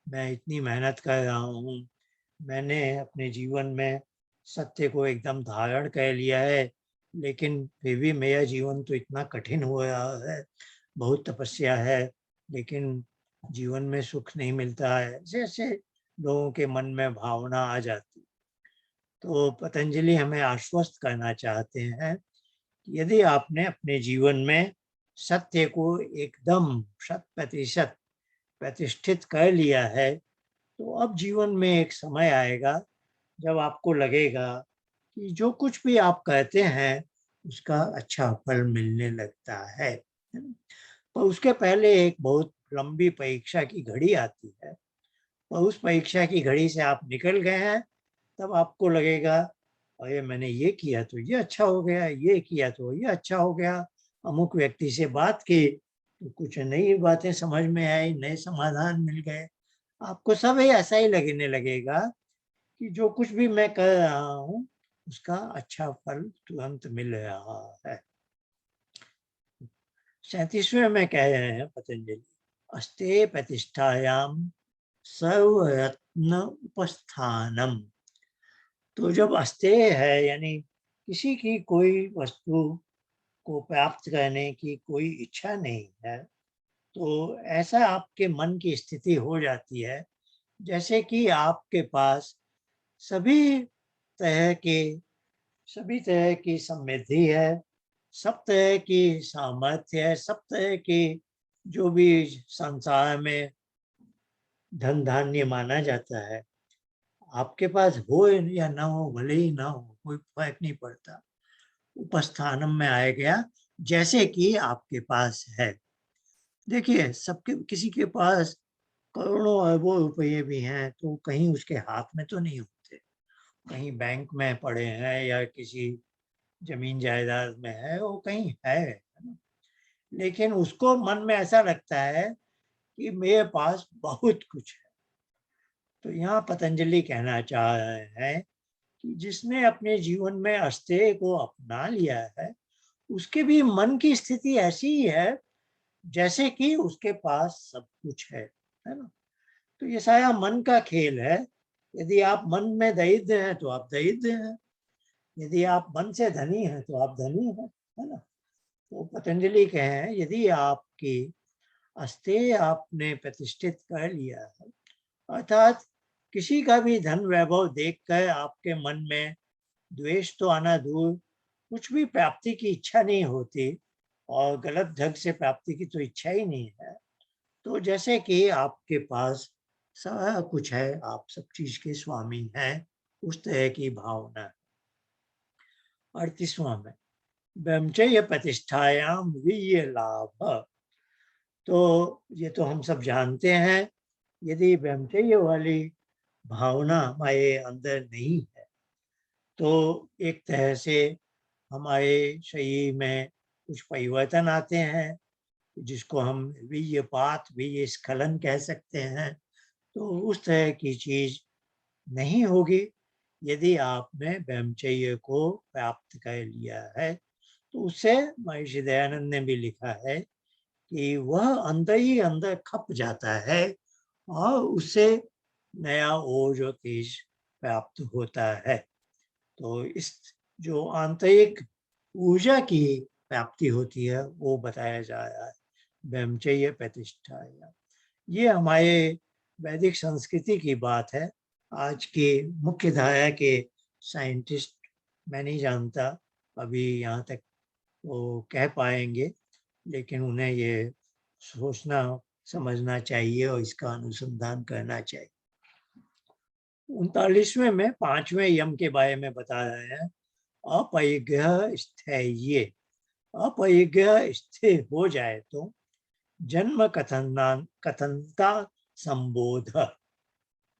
मैं इतनी मेहनत कर रहा हूँ, मैंने अपने जीवन में सत्य को एकदम धारण कर लिया है, लेकिन फिर भी मेरा जीवन तो इतना कठिन हो रहा है, बहुत तपस्या है, लेकिन जीवन में सुख नहीं मिलता है, ऐसे ऐसे लोगों के मन में भावना आ जाती। तो पतंजलि हमें आश्वस्त करना चाहते हैं, यदि आपने अपने जीवन में सत्य को एकदम 100% प्रतिष्ठित कर लिया है, तो अब जीवन में एक समय आएगा जब आपको लगेगा कि जो कुछ भी आप कहते हैं उसका अच्छा फल मिलने लगता है ना? पर उसके पहले एक बहुत लंबी परीक्षा की घड़ी आती है और उस परीक्षा की घड़ी से आप निकल गए हैं, तब आपको लगेगा अरे मैंने ये किया तो ये अच्छा हो गया, ये किया तो ये अच्छा हो गया, अमुक व्यक्ति से बात की तो कुछ नई बातें समझ में आई, नए समाधान मिल गए। आपको सब ये ऐसा ही लगने लगेगा कि जो कुछ भी मैं कर रहा हूँ उसका अच्छा फल तुरंत मिल रहा है। 37वें में कह रहे हैं पतंजलि, अस्ते प्रतिष्ठायाम सर्वरत्न उपस्थानम। तो जब अस्तेय है यानी किसी की कोई वस्तु को प्राप्त करने की कोई इच्छा नहीं है, तो ऐसा आपके मन की स्थिति हो जाती है जैसे कि आपके पास सभी तरह के सभी तरह की समृद्धि है, सब तरह की सामर्थ्य है, सब तरह की जो भी संसार में धन धान्य माना जाता है आपके पास हो या ना हो, भले ही ना हो, कोई फर्क नहीं पड़ता। उपस्थानम में आया गया जैसे कि आपके पास है। देखिए सबके किसी के पास करोड़ों अरबों रुपये भी हैं तो कहीं उसके हाथ में तो नहीं होते, कहीं बैंक में पड़े हैं या किसी जमीन जायदाद में है, वो कहीं है ना? लेकिन उसको मन में ऐसा लगता है कि मेरे पास बहुत कुछ है। तो यहाँ पतंजलि कहना चाह रहे हैं कि जिसने अपने जीवन में अस्तेय को अपना लिया है उसके भी मन की स्थिति ऐसी ही है जैसे कि उसके पास सब कुछ है ना? तो ये सारा मन का खेल है। यदि आप मन में दरिद्र हैं तो आप दरिद्र हैं, यदि आप मन से धनी हैं तो आप धनी हैं, है ना? तो पतंजलि कहें यदि आपकी अस्तेय आपने प्रतिष्ठित कर लिया है, अर्थात किसी का भी धन वैभव देखकर आपके मन में द्वेष तो आना दूर, कुछ भी प्राप्ति की इच्छा नहीं होती और गलत ढंग से प्राप्ति की तो इच्छा ही नहीं है, तो जैसे कि आपके पास सारा कुछ है, आप सब चीज के स्वामी हैं, उस तरह की भावना। 38वां में ब्रह्मचर्य प्रतिष्ठायाम वीर्य लाभ। तो ये तो हम सब जानते हैं, यदि ब्रह्मचर्य वाली भावना हमारे अंदर नहीं है तो एक तरह से हमारे शरीर में कुछ परिवर्तन आते हैं जिसको हम वीर्यपात वीर्य स्खलन कह सकते हैं। तो उस तरह की चीज नहीं होगी यदि आपने ब्रह्मचर्य को प्राप्त कर लिया है। तो उससे महर्षि दयानंद ने भी लिखा है कि वह अंदर ही अंदर खप जाता है और उससे नया ओज और तेज प्राप्त होता है। तो इस जो आंतरिक ऊर्जा की प्राप्ति होती है वो बताया जा रहा है ब्रह्मचर्य प्रतिष्ठा। ये हमारे वैदिक संस्कृति की बात है। आज के मुख्य धारा के साइंटिस्ट मैं नहीं जानता अभी यहाँ तक वो कह पाएंगे, लेकिन उन्हें ये सोचना समझना चाहिए और इसका अनुसंधान करना चाहिए। 39वें में 5वें यम के बारे में बता रहे हैं, अपरिग्रह स्थैर्य। अपरिग्रह स्थिर हो जाए तो जन्म कथनता संबोध।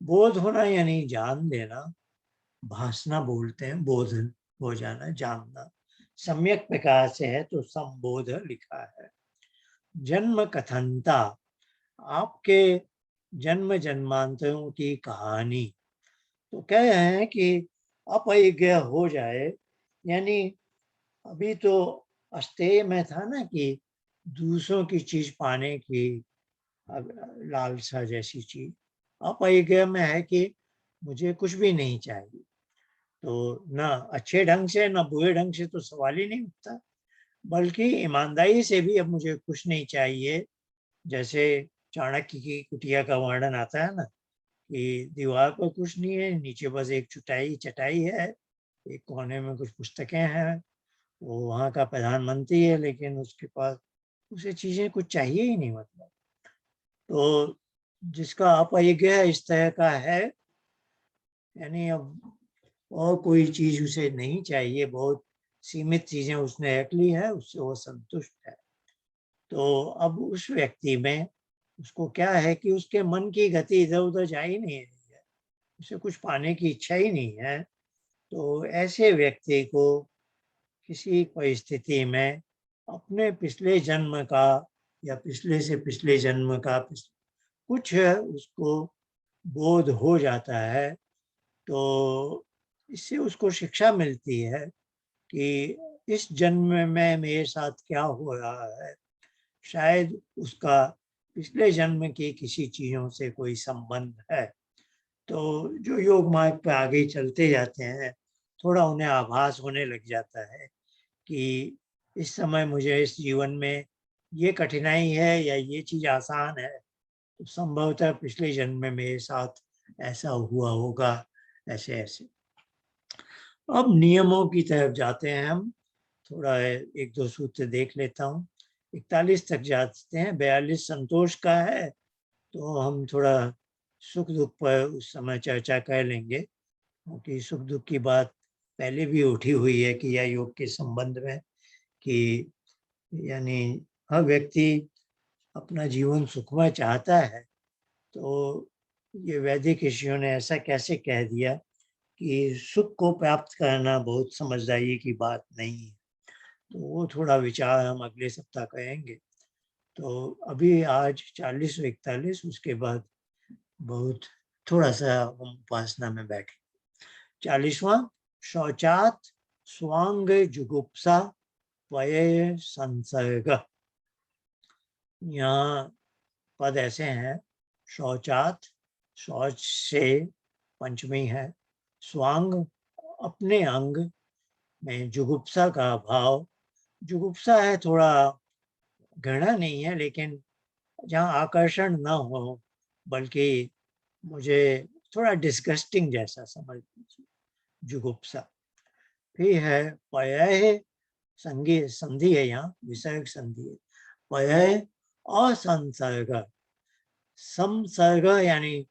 बोध होना यानी जान देना, भाषना बोलते हैं, बोध हो जाना, जानना। सम्यक प्रकार से है तो संबोध लिखा है। जन्म कथनता, आपके जन्म जन्मांतरों की कहानी। तो कह रहे हैं कि अपरिग्रह हो जाए यानी अभी तो अस्तेय में था ना कि दूसरों की चीज पाने की लालसा जैसी चीज। अपरिग्रह में है कि मुझे कुछ भी नहीं चाहिए, तो ना अच्छे ढंग से ना बुरे ढंग से तो सवाल ही नहीं उठता, बल्कि ईमानदारी से भी अब मुझे कुछ नहीं चाहिए। जैसे चाणक्य की कुटिया का वर्णन आता है ना कि दीवार पर कुछ नहीं है, नीचे बस एक चटाई है, एक कोने में कुछ पुस्तकें हैं, वो वहाँ का प्रधानमंत्री है लेकिन उसके पास उसे चीजें कुछ चाहिए ही नहीं, मतलब। तो जिसका अपयज्ञ इस तरह का है, यानी अब और कोई चीज उसे नहीं चाहिए, बहुत सीमित चीजें उसने रख ली है, उससे वो संतुष्ट है। तो अब उस व्यक्ति में उसको क्या है कि उसके मन की गति इधर उधर जा ही नहीं रही है, उसे कुछ पाने की इच्छा ही नहीं है। तो ऐसे व्यक्ति को किसी परिस्थिति में अपने पिछले जन्म का या पिछले से पिछले जन्म का कुछ उसको बोध हो जाता है। तो इससे उसको शिक्षा मिलती है कि इस जन्म में मेरे साथ क्या हो रहा है, शायद उसका पिछले जन्म की किसी चीजों से कोई संबंध है। तो जो योग मार्ग पे आगे चलते जाते हैं, थोड़ा उन्हें आभास होने लग जाता है कि इस समय मुझे इस जीवन में ये कठिनाई है या ये चीज आसान है, तो संभवतः पिछले जन्म में मेरे साथ ऐसा हुआ होगा, ऐसे ऐसे। अब नियमों की तरफ जाते हैं हम, थोड़ा एक दो सूत्र देख लेता हूँ। 41 तक जाते हैं, 42 संतोष का है, तो हम थोड़ा सुख दुख पर उस समय चर्चा कर लेंगे, क्योंकि सुख दुख की बात पहले भी उठी हुई है कि यह योग के संबंध में, कि यानी हर व्यक्ति अपना जीवन सुखमय चाहता है। तो ये वैदिक ऋषियों ने ऐसा कैसे कह दिया कि सुख को प्राप्त करना बहुत समझदारी की बात नहीं है। तो वो थोड़ा विचार हम अगले सप्ताह करेंगे। तो अभी आज 40 और 41, उसके बाद बहुत थोड़ा सा हम उपासना में बैठे। 40वां, शौचात स्वांग जुगुप्सा वय संसर्ग। यहाँ पद ऐसे हैं, शौचात, शौच से पंचमी है, स्वांग अपने अंग में, जुगुप्सा का भाव, जुगुप्सा है थोड़ा घृणा नहीं है, लेकिन जहाँ आकर्षण न हो, बल्कि मुझे थोड़ा डिस्गस्टिंग जैसा समझ लीजिए, जुगुप्सा। फिर है पयः, संगी संधि है, यहाँ विसर्ग संधि है, पयः असंसर्ग। संसर्ग यानी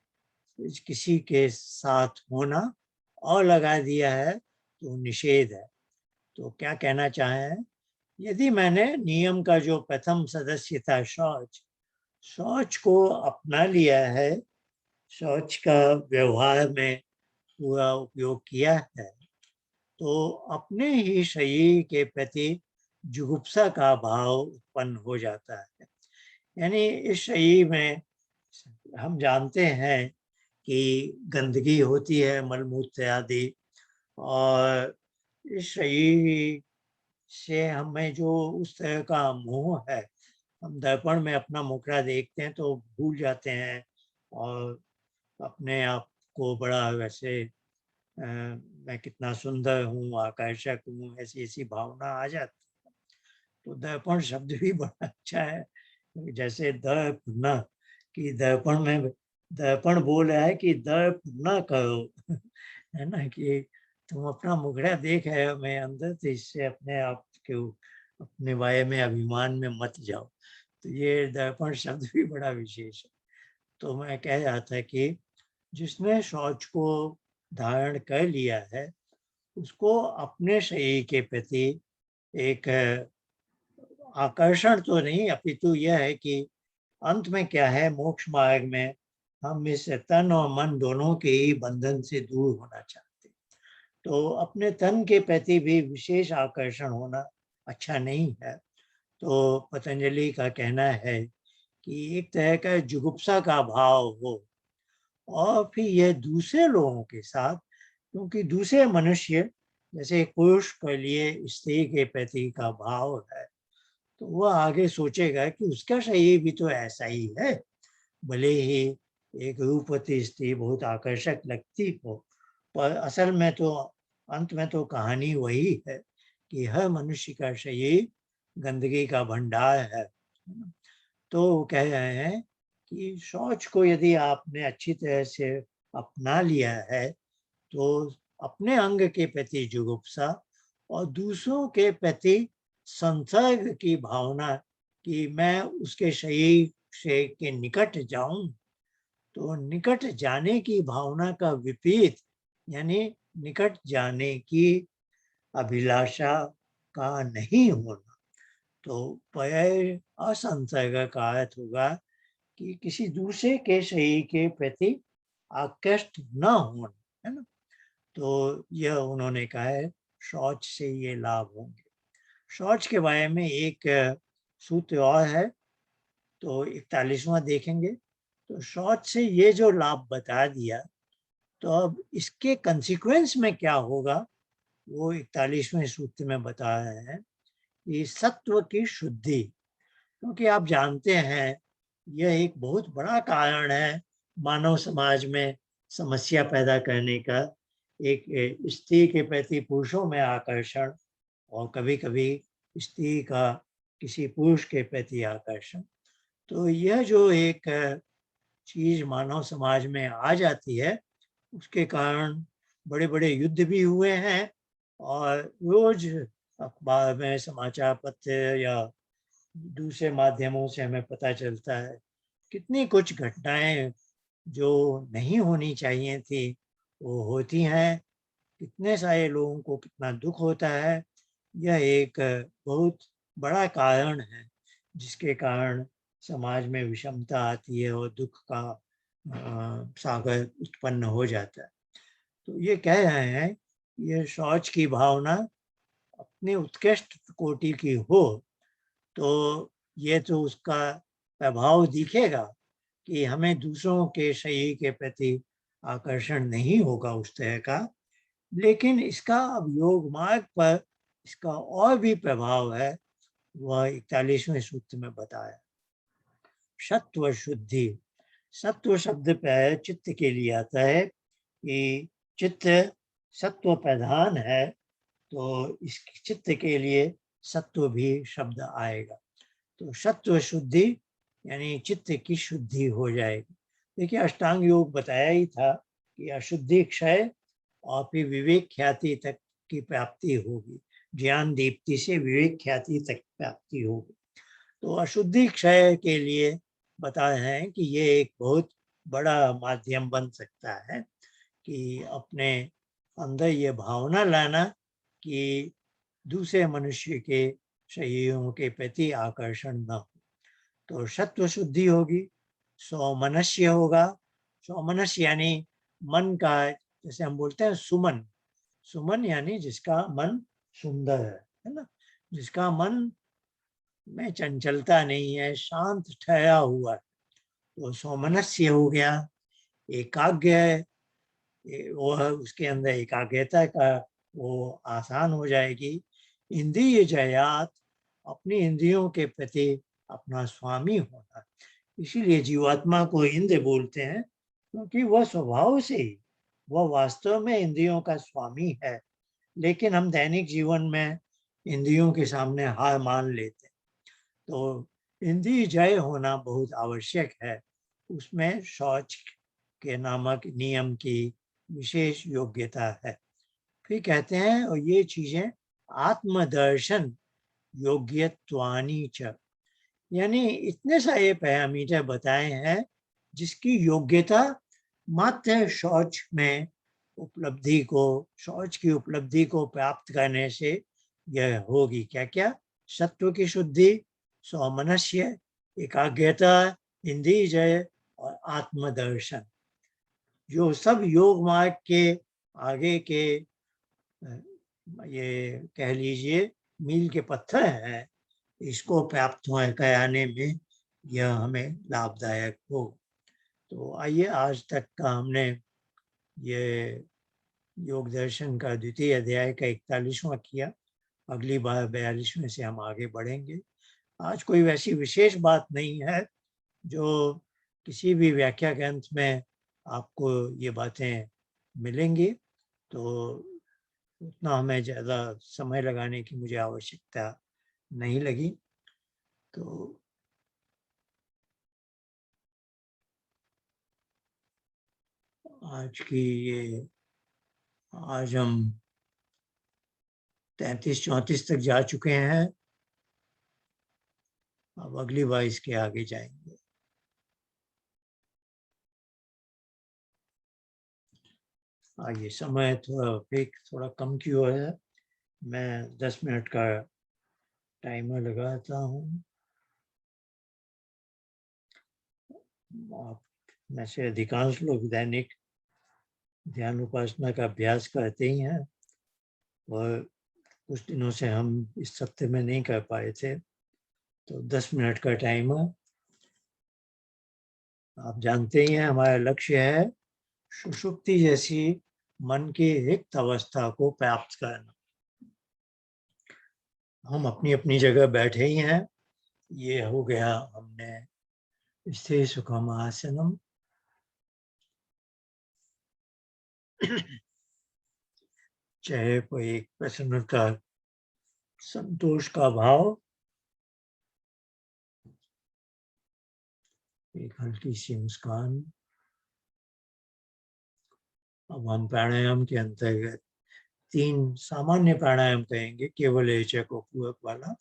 किसी के साथ होना, और लगा दिया है तो निषेध है। तो क्या कहना चाहे हैं, यदि मैंने नियम का जो प्रथम सदस्य था शौच, शौच को अपना लिया है, शौच का व्यवहार में पूरा उपयोग किया है, तो अपने ही शरीर के प्रति जुगुप्सा का भाव उत्पन्न हो जाता है। यानी इस शरीर में हम जानते हैं कि गंदगी होती है, मलमूत्र आदि, और इस शरीर से हमें जो उस तरह का मोह है, हम दर्पण में अपना मुखड़ा देखते हैं तो भूल जाते हैं, और अपने आप को बड़ा वैसे मैं कितना सुंदर हूँ, आकर्षक हूँ, ऐसी ऐसी भावना आ जाती है। तो दर्पण शब्द भी बड़ा अच्छा है, जैसे दर्प न, कि दर्पण में, दर्पण बोल रहा है कि दर्प न करो है ना, कि तुम अपना मुखड़ा देख रहे हो मैं अंदर, तो इससे अपने आप के अपने वाय में अभिमान में मत जाओ। तो ये दर्पण शब्द भी बड़ा विशेष है। तो मैं कह रहा था कि जिसने शौच को धारण कर लिया है, उसको अपने शरीर के प्रति एक आकर्षण तो नहीं, अपितु यह है कि अंत में क्या है, मोक्ष मार्ग में हम इस तन और मन दोनों के ही बंधन से दूर होना चाहते हैं। तो अपने तन के प्रति भी विशेष आकर्षण होना अच्छा नहीं है। तो पतंजलि का कहना है कि एक तरह का जुगुप्सा का भाव हो, और फिर यह दूसरे लोगों के साथ, क्योंकि दूसरे मनुष्य जैसे एक पुरुष के लिए स्त्री के प्रति का भाव है, तो वह आगे सोचेगा कि उसका शरीर भी तो ऐसा ही है, भले ही एक रूपवती स्त्री बहुत आकर्षक लगती हो, पर असल में तो अंत में तो कहानी वही है कि हर मनुष्य का शरीर गंदगी का भंडार है। तो वो कह रहे हैं कि शौच को यदि आपने अच्छी तरह से अपना लिया है, तो अपने अंग के प्रति जुगुप्सा और दूसरों के प्रति संसर्ग की भावना, कि मैं उसके शरीर से के निकट जाऊं, तो निकट जाने की भावना का विपरीत यानी निकट जाने की अभिलाषा का नहीं होना। तो पय असंसर्ग का अर्थ होगा कि किसी दूसरे के शरीर के प्रति आकृष्ट न होना, है ना। तो यह उन्होंने कहा है शौच से ये लाभ होंगे। शौच के बारे में एक सूत्र और है, तो 41वां देखेंगे। तो शौच से ये जो लाभ बता दिया, तो अब इसके कंसिक्वेंस में क्या होगा वो 41वें सूत्र में बता रहे हैं कि सत्व की शुद्धि, क्योंकि आप जानते हैं यह एक बहुत बड़ा कारण है मानव समाज में समस्या पैदा करने का। एक स्त्री के प्रति पुरुषों में आकर्षण और कभी-कभी स्त्री का किसी पुरुष के प्रति आकर्षण। तो यह जो एक चीज मानव समाज में आ जाती है, उसके कारण बड़े-बड़े युद्ध भी हुए हैं और रोज अखबार में समाचार पत्र या दूसरे माध्यमों से हमें पता चलता है कितनी कुछ घटनाएं जो नहीं होनी चाहिए थी वो होती हैं। कितने सारे लोगों को कितना दुख होता है। यह एक बहुत बड़ा कारण है जिसके कारण समाज में विषमता आती है और दुख का सागर उत्पन्न हो जाता है। तो ये कह रहे हैं ये शौच की भावना अपने उत्कृष्ट कोटि की हो तो ये तो उसका प्रभाव दिखेगा कि हमें दूसरों के शरीर के प्रति आकर्षण नहीं होगा उस तरह का। लेकिन इसका अब योग मार्ग पर इसका और भी प्रभाव है, वह 41वें सूत्र में बताया। सत्व शुद्धि, सत्व शब्द प्राय चित्त के लिए आता है कि चित्त सत्व प्रधान है, तो इस चित्त के लिए सत्व भी शब्द आएगा। तो सत्व शुद्धि यानी चित्त की शुद्धि हो जाएगी। देखिए अष्टांग योग बताया ही था कि अशुद्धि क्षय और फिर विवेक ख्याति तक की प्राप्ति होगी। ज्ञान दीप्ति से विवेक ख्याति तक प्राप्ति होगी। तो अशुद्धि क्षय के लिए बताए हैं कि ये एक बहुत बड़ा माध्यम बन सकता है कि अपने अंदर ये भावना लाना कि दूसरे मनुष्य के शरीरों के प्रति आकर्षण न हो। तो सत्व शुद्धि होगी, सौमनस्य होगा। सौमनस्य यानी मन का, जैसे हम बोलते हैं सुमन, सुमन यानी जिसका मन सुंदर है ना, जिसका मन में चंचलता नहीं है, शांत ठहरा हुआ है, तो सौमनस्य हो गया। एकाग्र, वह उसके अंदर एकाग्रता का वो आसान हो जाएगी। इंद्रिय जयात, अपनी इंद्रियों के प्रति अपना स्वामी होना। इसीलिए जीवात्मा को इंद्र बोलते हैं क्योंकि वह स्वभाव से ही, वह वास्तव में इंद्रियों का स्वामी है। लेकिन हम दैनिक जीवन में इंद्रियों के सामने हार मान लेते हैं। तो इंद्रिय जय होना बहुत आवश्यक है। उसमें शौच के नामक नियम की विशेष योग्यता है। फिर कहते हैं और ये चीजें आत्मदर्शन योग्यत्वानि च, यानी इतने सारे पैरामीटर बताए हैं जिसकी योग्यता मात्र शौच में उपलब्धि को, शौच की उपलब्धि को प्राप्त करने से यह होगी। क्या क्या? सत्व की शुद्धि, सौमनस्य, एकाग्रता, इंद्रिय जय और आत्मदर्शन, जो सब योग मार्ग के आगे के ये कह लीजिए मील के पत्थर हैं। इसको प्राप्त कराने में यह हमें लाभदायक हो। तो आइए आज तक का हमने ये योग दर्शन का द्वितीय अध्याय का 41वां किया। अगली बार 42वें से हम आगे बढ़ेंगे। आज कोई वैसी विशेष बात नहीं है जो किसी भी व्याख्या ग्रंथ में आपको ये बातें मिलेंगी, तो उतना हमें ज़्यादा समय लगाने की मुझे आवश्यकता नहीं लगी। तो आज की ये, आज हम 33-34 तक जा चुके हैं। अब अगली बार इसके आगे जाएंगे। ये समय थोड़ा कम क्यों है, मैं 10 मिनट का टाइमर लगाता हूँ। आप में से अधिकांश लोग दैनिक ध्यान उपासना का अभ्यास करते ही हैं, और कुछ दिनों से हम इस हफ्ते में नहीं कर पाए थे, तो 10 मिनट का टाइमर। आप जानते ही हैं हमारा लक्ष्य है सुषुप्ति जैसी मन की रिक्त अवस्था को प्राप्त करना। हम अपनी अपनी जगह बैठे ही हैं। ये हो गया हमने स्थिर सुखम आसनम। चेहरे पर एक प्रसन्नता, संतोष का भाव, एक हल्की सी मुस्कान। अब हम प्राणायाम के अंतर्गत 3 सामान्य प्राणायाम करेंगे, केवल रेचक और पूरक वाला।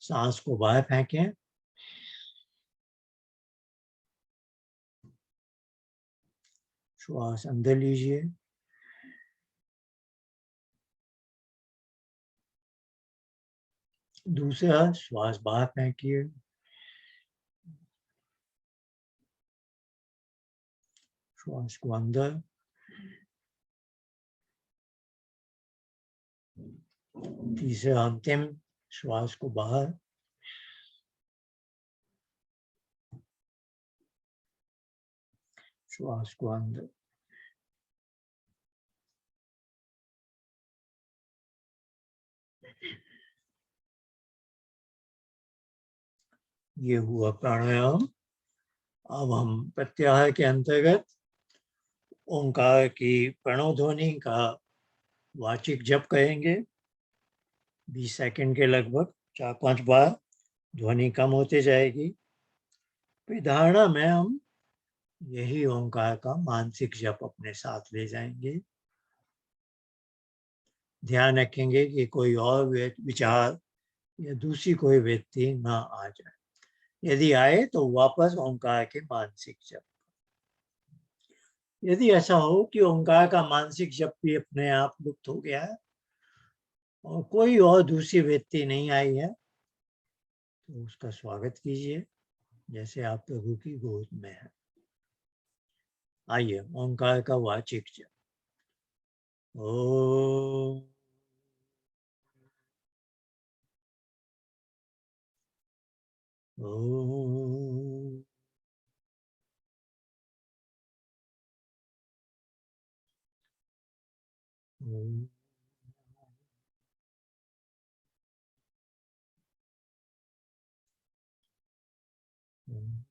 सांस को बाहर फेंकें, श्वास अंदर लीजिए, दूसरा श्वास बाहर फेंकिए, श्वास को अंदर, तीसरा अंतिम श्वास को बाहर। श्वास को अंदर। ये हुआ प्राणायाम। अब हम प्रत्याहार के अंतर्गत ओंकार की प्रणव ध्वनि का वाचिक जप करेंगे। 20 सेकंड के लगभग 4-5 बार। ध्वनि कम होते जाएगी। फिर धारणा में हम यही ओंकार का मानसिक जप अपने साथ ले जाएंगे। ध्यान रखेंगे कि कोई और विचार या दूसरी कोई व्यक्ति ना आ जाए। यदि आए तो वापस ओंकार के मानसिक जप। यदि ऐसा हो कि ओंकार का मानसिक जप भी अपने आप लुप्त हो गया है और कोई और दूसरी व्यक्ति नहीं आई है, तो उसका स्वागत कीजिए, जैसे आप प्रभु की गोद में है। आइए ओंकार का वाचिक जप। ओम ओम ओम। ओम।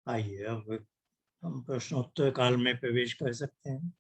आइए अब हम प्रश्नोत्तर काल में प्रवेश कर सकते हैं।